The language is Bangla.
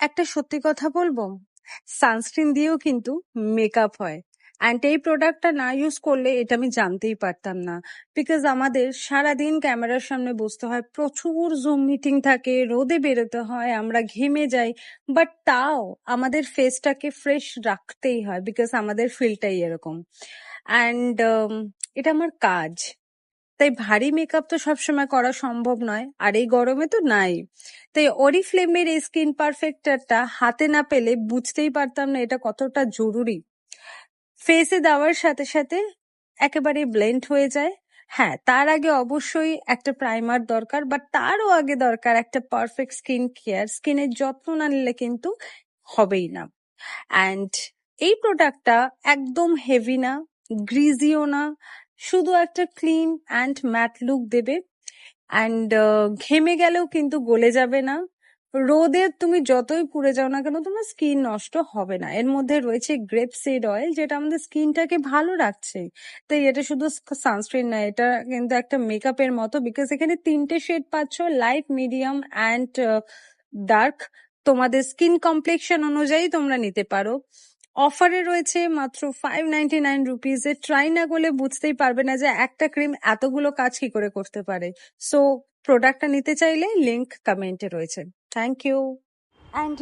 একটা সত্যি কথা বলবো, সানস্ক্রিন দিয়েও কিন্তু মেকআপ হয়। অ্যান্ড এই প্রোডাক্টটা না ইউজ করলে এটা আমি জানতেই পারতাম না। বিকজ আমাদের সারাদিন ক্যামেরার সামনে বসতে হয়, প্রচুর জুম মিটিং থাকে, রোদে বেরোতে হয়, আমরা ঘেমে যাই। বাট তাও আমাদের ফেসটাকে ফ্রেশ রাখতেই হয়, বিকজ আমাদের ফিলটাই এরকম। অ্যান্ড এটা আমার কাজ। তাই ভারী মেকআপ তো সবসময় করা সম্ভব নয়, আর এই গরমে তো নাই। তাই অরিফ্লেমের এই স্কিন পারফেক্টরটা হাতে না পেলে বুঝতেই পারতাম না এটা কতটা জরুরি। ফেসে দেওয়ার সাথে সাথে একেবারে ব্লেন্ড হয়ে যায়। হ্যাঁ, তার আগে অবশ্যই একটা প্রাইমার দরকার, বাট তারও আগে দরকার একটা পারফেক্ট স্কিন কেয়ার। স্কিনের যত্ন না নিলে কিন্তু হবেই না। অ্যান্ড এই প্রোডাক্টটা একদম হেভি না, গ্রিজিও না, শুধু একটা ক্লিন অ্যান্ড ম্যাট লুক দেবে। অ্যান্ড ঘেমে গেলেও কিন্তু গলে যাবে না। রোদে তুমি যতই পুড়ে যাও না কেন, তোমার স্কিন নষ্ট হবে না। এর মধ্যে রয়েছে গ্রেপ সিড অয়েল, যেটা আমাদের স্কিনটাকে ভালো রাখছে। তাই এটা শুধু সানস্ক্রিন না, এটা কিন্তু একটা মেকআপের মতো, বিকজ এখানে 3টে শেড পাচ্ছ, লাইট, মিডিয়াম অ্যান্ড ডার্ক। তোমাদের স্কিন কমপ্লেকশন অনুযায়ী তোমরা নিতে পারো। অফারে রয়েছে মাত্র 599 রুপিজে। ট্রাই না করলে বুঝতেই পারবে না যে একটা ক্রিম এতগুলো কাজ কি করে করতে পারে। সো প্রোডাক্টটা নিতে চাইলে লিংক কমেন্টে রয়েছে। Thank you. অ্যান্ড